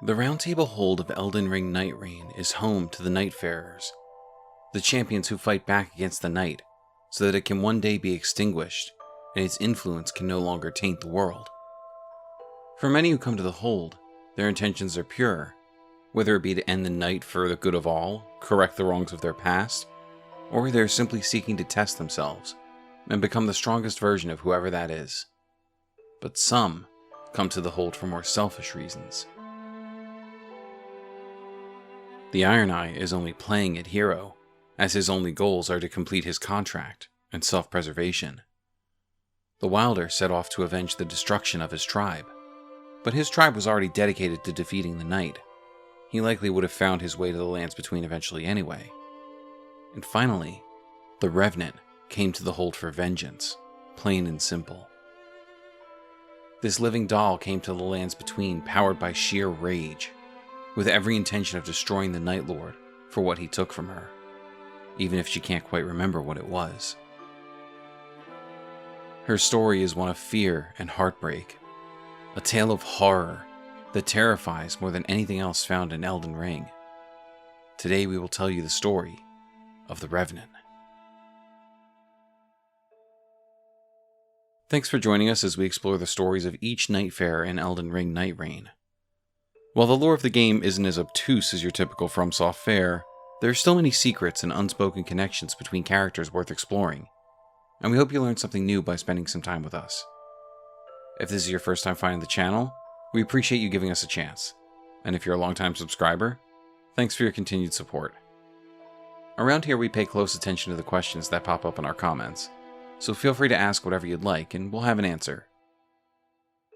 The Roundtable hold of Elden Ring Nightreign is home to the Nightfarers, the champions who fight back against the night so that it can one day be extinguished and its influence can no longer taint the world. For many who come to the hold, their intentions are pure, whether it be to end the night for the good of all, correct the wrongs of their past, or they're simply seeking to test themselves and become the strongest version of whoever that is. But some come to the hold for more selfish reasons. The Iron Eye is only playing it hero, as his only goals are to complete his contract and self-preservation. The Wilder set off to avenge the destruction of his tribe, but his tribe was already dedicated to defeating the Night. He likely would have found his way to the Lands Between eventually anyway. And finally, the Revenant came to the hold for vengeance, plain and simple. This living doll came to the Lands Between powered by sheer rage, with every intention of destroying the Night Lord for what he took from her, even if she can't quite remember what it was. Her story is one of fear and heartbreak, a tale of horror that terrifies more than anything else found in Elden Ring. Today we will tell you the story of the Revenant. Thanks for joining us as we explore the stories of each Nightfarer in Elden Ring Nightreign. While the lore of the game isn't as obtuse as your typical FromSoft fare, there are still many secrets and unspoken connections between characters worth exploring, and we hope you learned something new by spending some time with us. If this is your first time finding the channel, we appreciate you giving us a chance, and if you're a longtime subscriber, thanks for your continued support. Around here we pay close attention to the questions that pop up in our comments, so feel free to ask whatever you'd like and we'll have an answer.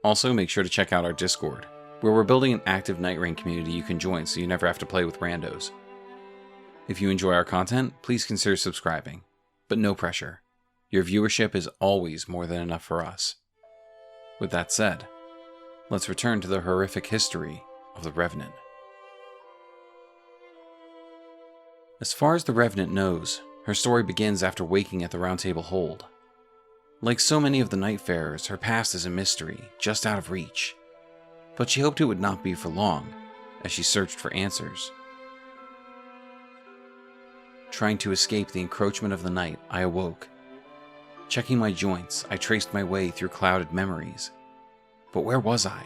Also, make sure to check out our Discord, where we're building an active Nightreign community you can join so you never have to play with randos. If you enjoy our content, please consider subscribing, but no pressure. Your viewership is always more than enough for us. With that said, let's return to the horrific history of the Revenant. As far as the Revenant knows, her story begins after waking at the Roundtable hold. Like so many of the Nightfarers, her past is a mystery, just out of reach. But she hoped it would not be for long, as she searched for answers. Trying to escape the encroachment of the night, I awoke. Checking my joints, I traced my way through clouded memories. But where was I?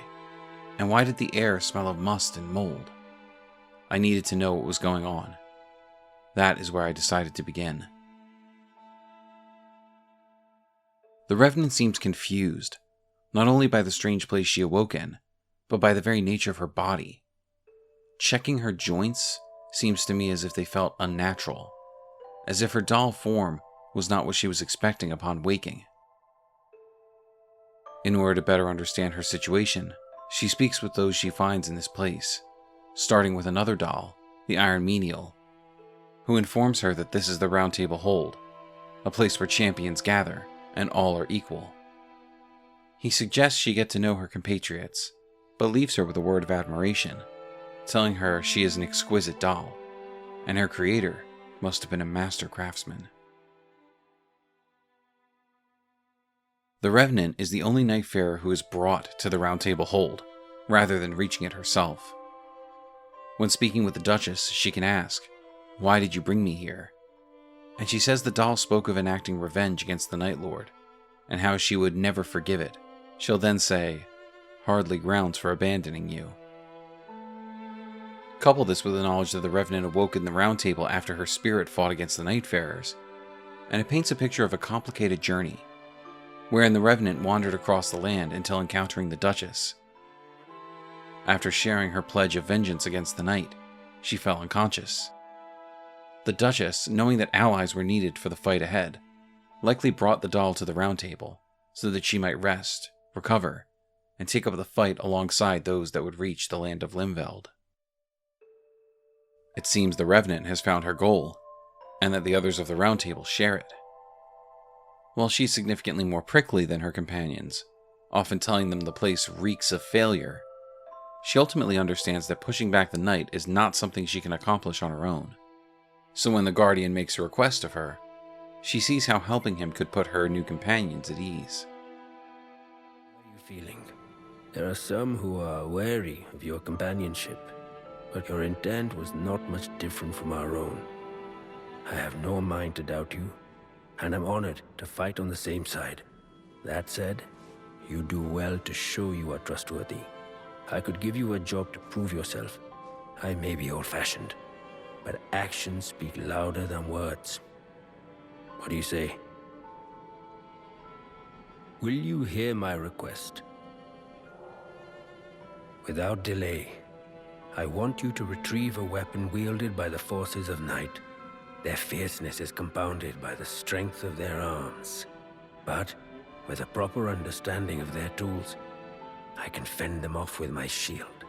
And why did the air smell of must and mold? I needed to know what was going on. That is where I decided to begin. The Revenant seems confused, not only by the strange place she awoke in, but by the very nature of her body. Checking her joints seems to me as if they felt unnatural, as if her doll form was not what she was expecting upon waking. In order to better understand her situation, she speaks with those she finds in this place, starting with another doll, the Iron Menial, who informs her that this is the Roundtable hold, a place where champions gather and all are equal. He suggests she get to know her compatriots, but leaves her with a word of admiration, telling her she is an exquisite doll, and her creator must have been a master craftsman. The Revenant is the only Nightfarer who is brought to the Roundtable hold, rather than reaching it herself. When speaking with the Duchess, she can ask, "Why did you bring me here?" And she says the doll spoke of enacting revenge against the Night Lord, and how she would never forgive it. She'll then say, "Hardly grounds for abandoning you." Couple this with the knowledge that the Revenant awoke in the Roundtable after her spirit fought against the Nightfarers, and it paints a picture of a complicated journey, wherein the Revenant wandered across the land until encountering the Duchess. After sharing her pledge of vengeance against the Night, she fell unconscious. The Duchess, knowing that allies were needed for the fight ahead, likely brought the doll to the Roundtable so that she might rest, recover, and take up the fight alongside those that would reach the land of Limveld. It seems the Revenant has found her goal, and that the others of the Roundtable share it. While she's significantly more prickly than her companions, often telling them the place reeks of failure, she ultimately understands that pushing back the Night is not something she can accomplish on her own. So when the Guardian makes a request of her, she sees how helping him could put her new companions at ease. How are you feeling? There are some who are wary of your companionship, but your intent was not much different from our own. I have no mind to doubt you, and I'm honored to fight on the same side. That said, you do well to show you are trustworthy. I could give you a job to prove yourself. I may be old-fashioned, but actions speak louder than words. What do you say? Will you hear my request? Without delay, I want you to retrieve a weapon wielded by the forces of night. Their fierceness is compounded by the strength of their arms. But with a proper understanding of their tools, I can fend them off with my shield.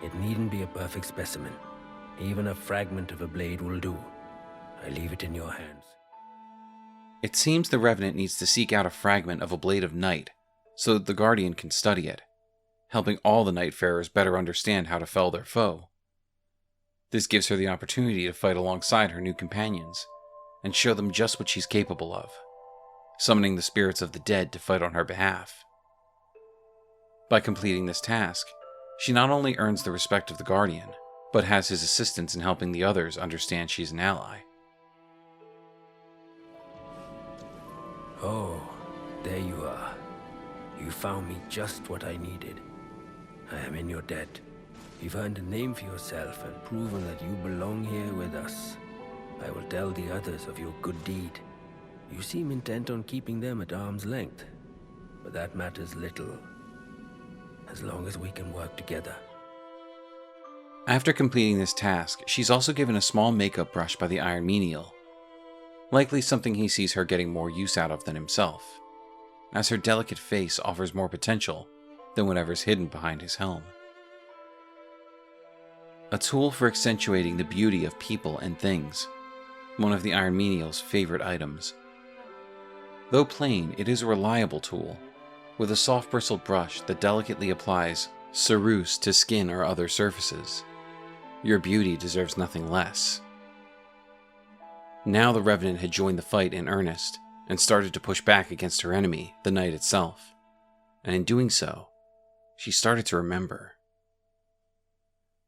It needn't be a perfect specimen. Even a fragment of a blade will do. I leave it in your hands. It seems the Revenant needs to seek out a fragment of a blade of night so that the Guardian can study it, helping all the Nightfarers better understand how to fell their foe. This gives her the opportunity to fight alongside her new companions and show them just what she's capable of, summoning the spirits of the dead to fight on her behalf. By completing this task, she not only earns the respect of the Guardian, but has his assistance in helping the others understand she's an ally. Oh, there you are. You found me just what I needed. I am in your debt. You've earned a name for yourself and proven that you belong here with us. I will tell the others of your good deed. You seem intent on keeping them at arm's length, but that matters little, as long as we can work together. After completing this task, she's also given a small makeup brush by the Iron Menial, likely something he sees her getting more use out of than himself, as her delicate face offers more potential than whatever's hidden behind his helm. A tool for accentuating the beauty of people and things, one of the Iron Menial's favorite items. Though plain, it is a reliable tool, with a soft bristled brush that delicately applies ceruse to skin or other surfaces. Your beauty deserves nothing less. Now the Revenant had joined the fight in earnest, and started to push back against her enemy, the night itself. And in doing so, she started to remember.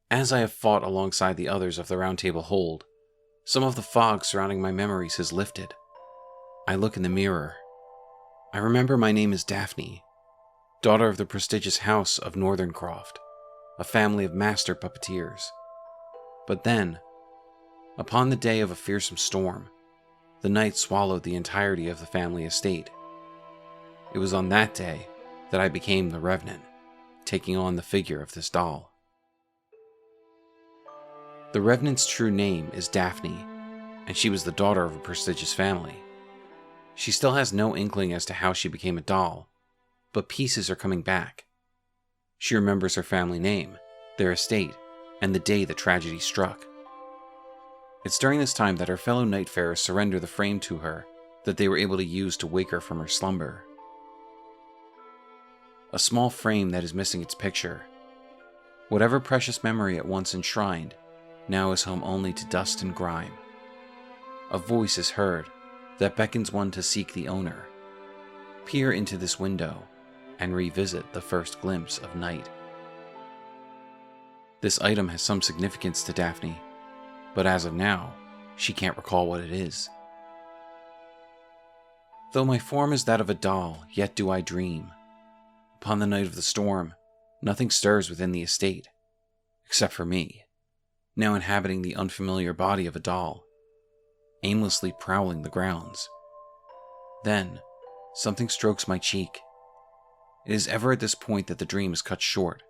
As I have fought alongside the others of the Roundtable hold, some of the fog surrounding my memories has lifted. I look in the mirror. I remember my name is Daphne, daughter of the prestigious house of Northerncroft, a family of master puppeteers. But then, upon the day of a fearsome storm, the night swallowed the entirety of the family estate. It was on that day that I became the Revenant, taking on the figure of this doll. The Revenant's true name is Daphne, and she was the daughter of a prestigious family. She still has no inkling as to how she became a doll, but pieces are coming back. She remembers her family name, their estate, and the day the tragedy struck. It's during this time that her fellow Nightfarers surrender the frame to her that they were able to use to wake her from her slumber. A small frame that is missing its picture. Whatever precious memory it once enshrined now is home only to dust and grime. A voice is heard that beckons one to seek the owner, peer into this window, and revisit the first glimpse of night. This item has some significance to Daphne, but as of now, she can't recall what it is. Though my form is that of a doll, yet do I dream. Upon the night of the storm, nothing stirs within the estate, except for me, now inhabiting the unfamiliar body of a doll, aimlessly prowling the grounds. Then, something strokes my cheek. It is ever at this point that the dream is cut short.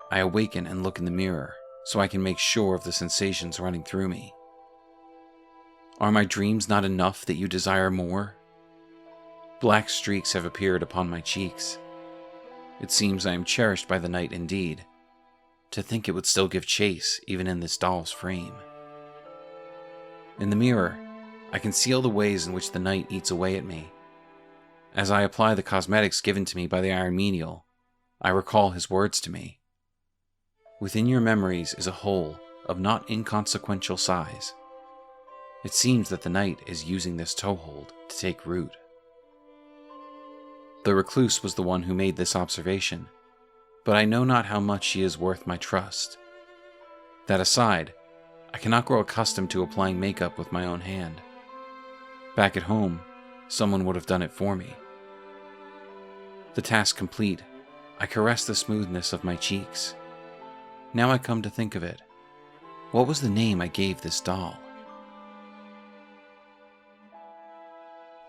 I awaken and look in the mirror, so I can make sure of the sensations running through me. Are my dreams not enough that you desire more? Black streaks have appeared upon my cheeks. It seems I am cherished by the night indeed. To think it would still give chase, even in this doll's frame. In the mirror, I can see all the ways in which the night eats away at me. As I apply the cosmetics given to me by the Iron Menial, I recall his words to me. Within your memories is a hole of not inconsequential size. It seems that the night is using this toehold to take root. The recluse was the one who made this observation, but I know not how much she is worth my trust. That aside, I cannot grow accustomed to applying makeup with my own hand. Back at home, someone would have done it for me. The task complete, I caress the smoothness of my cheeks. Now I come to think of it, what was the name I gave this doll?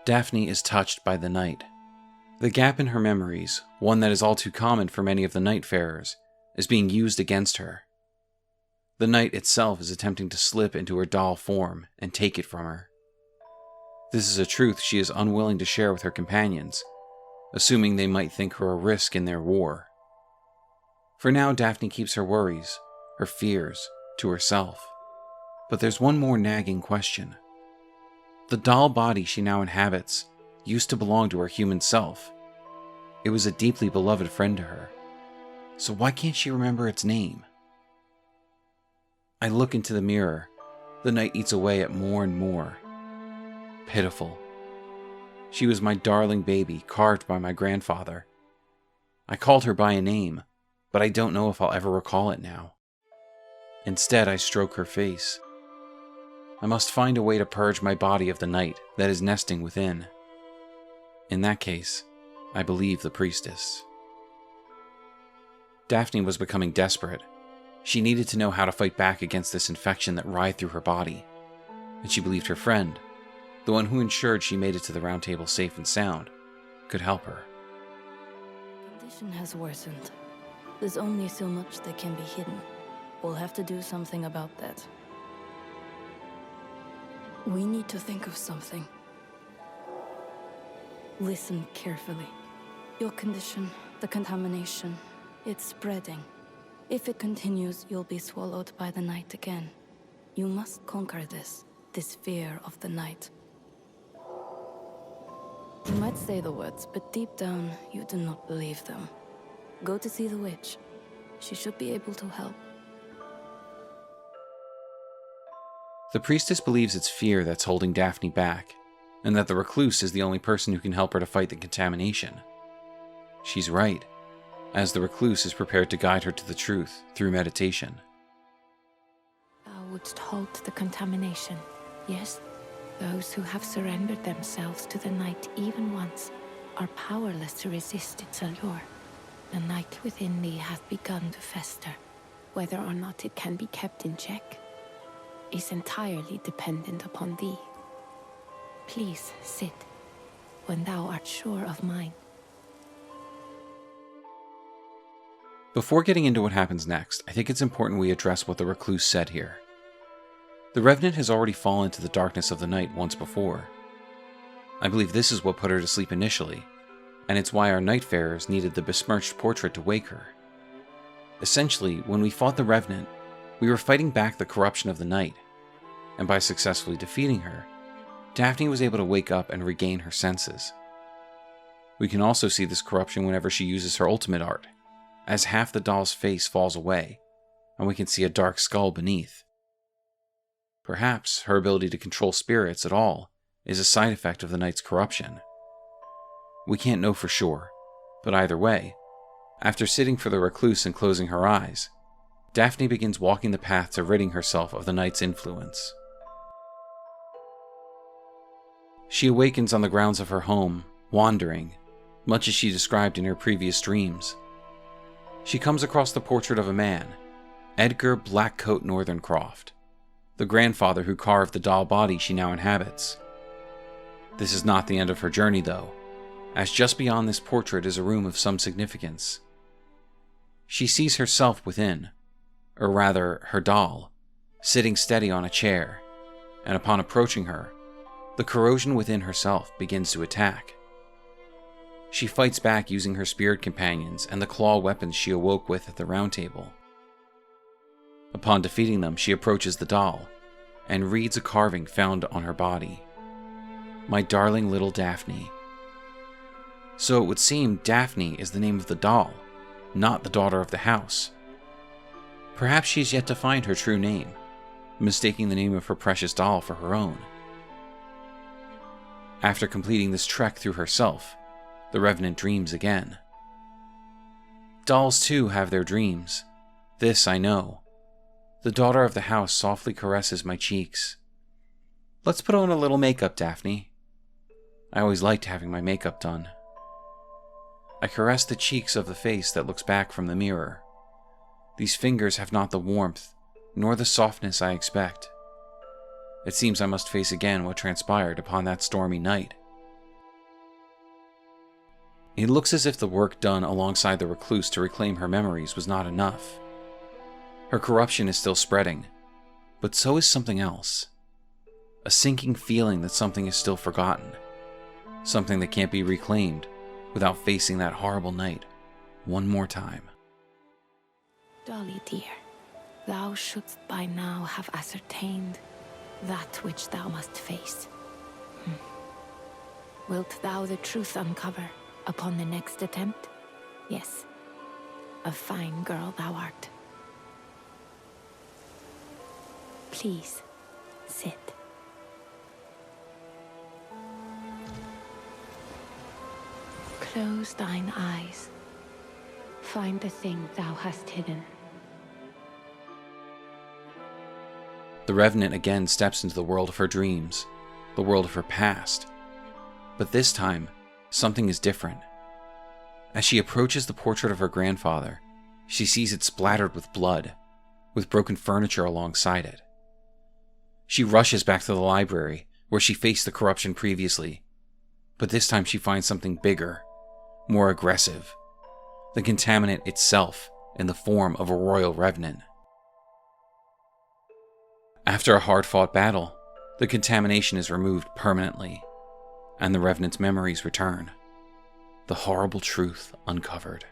Daphne is touched by the night. The gap in her memories, one that is all too common for many of the Nightfarers, is being used against her. The night itself is attempting to slip into her doll form and take it from her. This is a truth she is unwilling to share with her companions, assuming they might think her a risk in their war. For now, Daphne keeps her worries, her fears, to herself. But there's one more nagging question. The doll body she now inhabits used to belong to her human self. It was a deeply beloved friend to her. So why can't she remember its name? I look into the mirror. The night eats away at more and more. Pitiful. She was my darling baby, carved by my grandfather. I called her by a name, but I don't know if I'll ever recall it now. Instead, I stroke her face. I must find a way to purge my body of the night that is nesting within. In that case, I believe the priestess. Daphne was becoming desperate. She needed to know how to fight back against this infection that writhed through her body, and she believed her friend, the one who ensured she made it to the Roundtable safe and sound, could help her. The condition has worsened. There's only so much that can be hidden. We'll have to do something about that. We need to think of something. Listen carefully. Your condition, the contamination, it's spreading. If it continues, you'll be swallowed by the night again. You must conquer this fear of the night. You might say the words, but deep down, you do not believe them. Go to see the witch. She should be able to help. The priestess believes it's fear that's holding Daphne back, and that the recluse is the only person who can help her to fight the contamination. She's right, as the recluse is prepared to guide her to the truth through meditation. Thou wouldst halt the contamination, yes? Those who have surrendered themselves to the night even once are powerless to resist its allure. The night within thee hath begun to fester. Whether or not it can be kept in check is entirely dependent upon thee. Please sit when thou art sure of mine. Before getting into what happens next, I think it's important we address what the recluse said here. The Revenant has already fallen to the darkness of the night once before. I believe this is what put her to sleep initially, and it's why our Nightfarers needed the besmirched portrait to wake her. Essentially, when we fought the Revenant, we were fighting back the corruption of the night, and by successfully defeating her, Daphne was able to wake up and regain her senses. We can also see this corruption whenever she uses her ultimate art, as half the doll's face falls away, and we can see a dark skull beneath. Perhaps her ability to control spirits at all is a side effect of the night's corruption. We can't know for sure, but either way, after sitting for the recluse and closing her eyes, Daphne begins walking the path to ridding herself of the night's influence. She awakens on the grounds of her home, wandering, much as she described in her previous dreams. She comes across the portrait of a man, Edgar Blackcoat Northerncroft, the grandfather who carved the doll body she now inhabits. This is not the end of her journey, though, as just beyond this portrait is a room of some significance. She sees herself within, or rather, her doll, sitting steady on a chair, and upon approaching her, the corrosion within herself begins to attack. She fights back using her spirit companions and the claw weapons she awoke with at the Roundtable. Upon defeating them, she approaches the doll, and reads a carving found on her body. My darling little Daphne. So it would seem Daphne is the name of the doll, not the daughter of the house. Perhaps she's yet to find her true name, mistaking the name of her precious doll for her own. After completing this trek through herself, the Revenant dreams again. Dolls too have their dreams. This I know. The daughter of the house softly caresses my cheeks. Let's put on a little makeup, Daphne. I always liked having my makeup done. I caress the cheeks of the face that looks back from the mirror. These fingers have not the warmth, nor the softness I expect. It seems I must face again what transpired upon that stormy night. It looks as if the work done alongside the recluse to reclaim her memories was not enough. Her corruption is still spreading, but so is something else. A sinking feeling that something is still forgotten. Something that can't be reclaimed without facing that horrible night one more time. Dolly dear, thou shouldst by now have ascertained that which thou must face. Wilt thou the truth uncover upon the next attempt? Yes, a fine girl thou art. Please, sit. Close thine eyes. Find the thing thou hast hidden. The Revenant again steps into the world of her dreams, the world of her past. But this time, something is different. As she approaches the portrait of her grandfather, she sees it splattered with blood, with broken furniture alongside it. She rushes back to the library, where she faced the corruption previously, but this time she finds something bigger, more aggressive. The contaminant itself in the form of a royal revenant. After a hard-fought battle, the contamination is removed permanently, and the revenant's memories return. The horrible truth uncovered.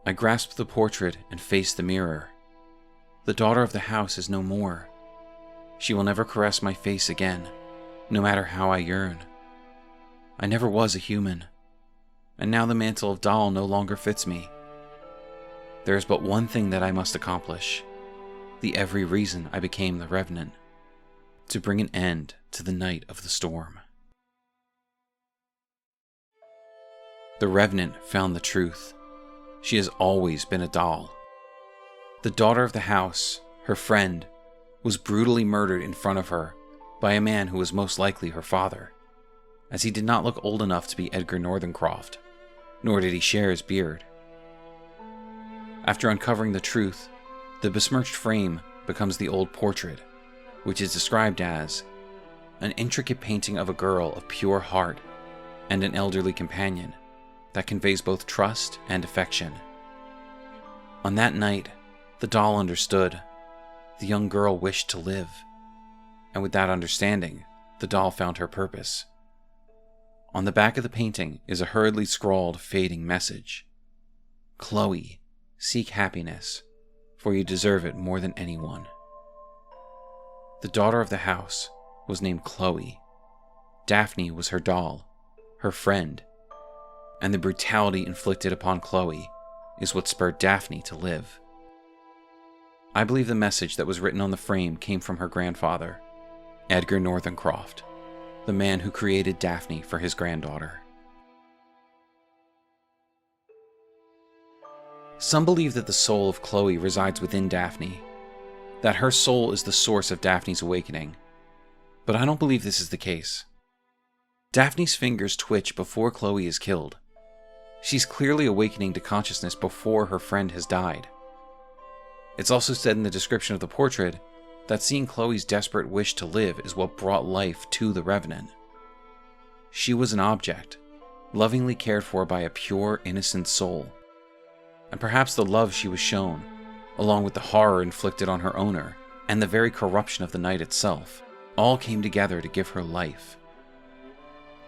I grasped the portrait and faced the mirror. the daughter of the house is no more. She will never caress my face again, no matter how I yearn. I never was a human, and now the mantle of doll no longer fits me. There is but one thing that I must accomplish, the every reason I became the Revenant, to bring an end to the night of the storm. The Revenant found the truth. She has always been a doll. The daughter of the house, her friend, was brutally murdered in front of her by a man who was most likely her father, as he did not look old enough to be Edgar Northerncroft, nor did he share his beard. After uncovering the truth, the besmirched frame becomes the old portrait, which is described as an intricate painting of a girl of pure heart and an elderly companion that conveys both trust and affection. On that night, the doll understood. The young girl wished to live, and with that understanding, the doll found her purpose. On the back of the painting is a hurriedly scrawled, fading message. Chloe, seek happiness, for you deserve it more than anyone. The daughter of the house was named Chloe. Daphne was her doll, her friend, and the brutality inflicted upon Chloe is what spurred Daphne to live. I believe the message that was written on the frame came from her grandfather, Edgar Northerncroft, the man who created Daphne for his granddaughter. Some believe that the soul of Chloe resides within Daphne, that her soul is the source of Daphne's awakening, but I don't believe this is the case. Daphne's fingers twitch before Chloe is killed. She's clearly awakening to consciousness before her friend has died. It's also said in the description of the portrait that seeing Chloe's desperate wish to live is what brought life to the Revenant. She was an object, lovingly cared for by a pure, innocent soul. And perhaps the love she was shown, along with the horror inflicted on her owner, and the very corruption of the night itself, all came together to give her life.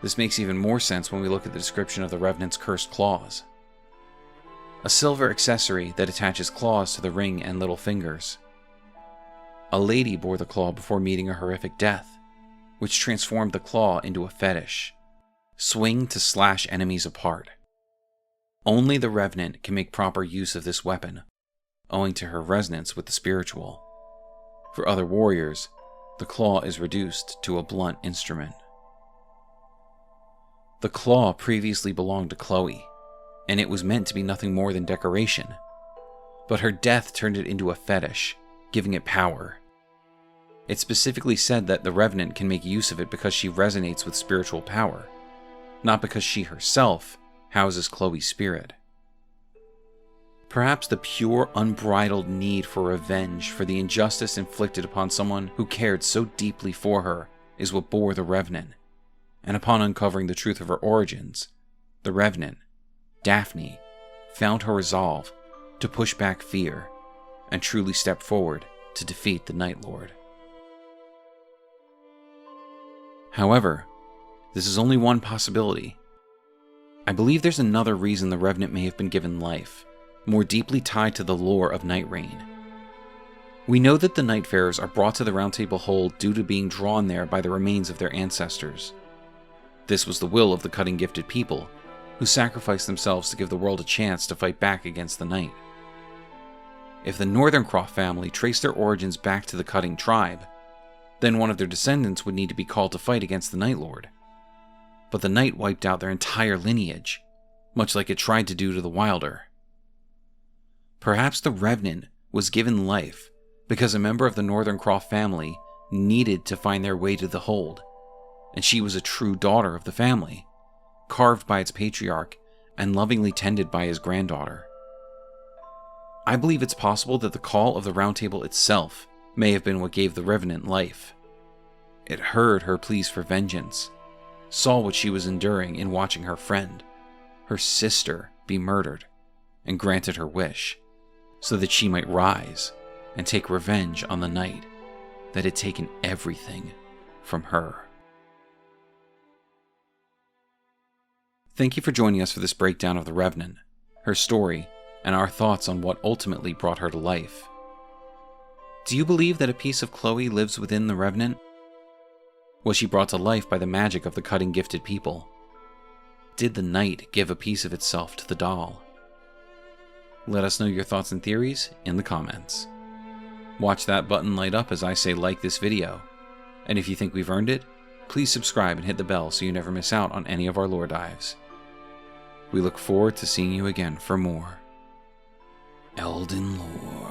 This makes even more sense when we look at the description of the Revenant's cursed claws. A silver accessory that attaches claws to the ring and little fingers. A lady bore the claw before meeting a horrific death, which transformed the claw into a fetish. Swing to slash enemies apart. Only the Revenant can make proper use of this weapon, owing to her resonance with the spiritual. For other warriors, the claw is reduced to a blunt instrument. The claw previously belonged to Chloe, and it was meant to be nothing more than decoration. But her death turned it into a fetish, giving it power. It specifically said that the Revenant can make use of it because she resonates with spiritual power, not because she herself houses Chloe's spirit. Perhaps the pure, unbridled need for revenge for the injustice inflicted upon someone who cared so deeply for her is what bore the Revenant. And upon uncovering the truth of her origins, the Revenant, Daphne, found her resolve to push back fear and truly step forward to defeat the Night Lord. However, this is only one possibility. I believe there's another reason the Revenant may have been given life, more deeply tied to the lore of Nightreign. We know that the Nightfarers are brought to the Roundtable hold due to being drawn there by the remains of their ancestors. This was the will of the cutting-gifted people, who sacrificed themselves to give the world a chance to fight back against the Night. If the Northerncroft family traced their origins back to the Cutting tribe, then one of their descendants would need to be called to fight against the Night Lord. But the Night wiped out their entire lineage, much like it tried to do to the Wilder. Perhaps the Revenant was given life because a member of the Northerncroft family needed to find their way to the hold, and she was a true daughter of the family, carved by its patriarch and lovingly tended by his granddaughter. I believe it's possible that the call of the Roundtable itself may have been what gave the Revenant life. It heard her pleas for vengeance, saw what she was enduring in watching her friend, her sister, be murdered, and granted her wish, so that she might rise and take revenge on the Night that had taken everything from her. Thank you for joining us for this breakdown of the Revenant, her story, and our thoughts on what ultimately brought her to life. Do you believe that a piece of Chloe lives within the Revenant? Was she brought to life by the magic of the cutting gifted people? Did the night give a piece of itself to the doll? Let us know your thoughts and theories in the comments. Watch that button light up as I say like this video. And if you think we've earned it, please subscribe and hit the bell so you never miss out on any of our lore dives. We look forward to seeing you again for more Elden Lore.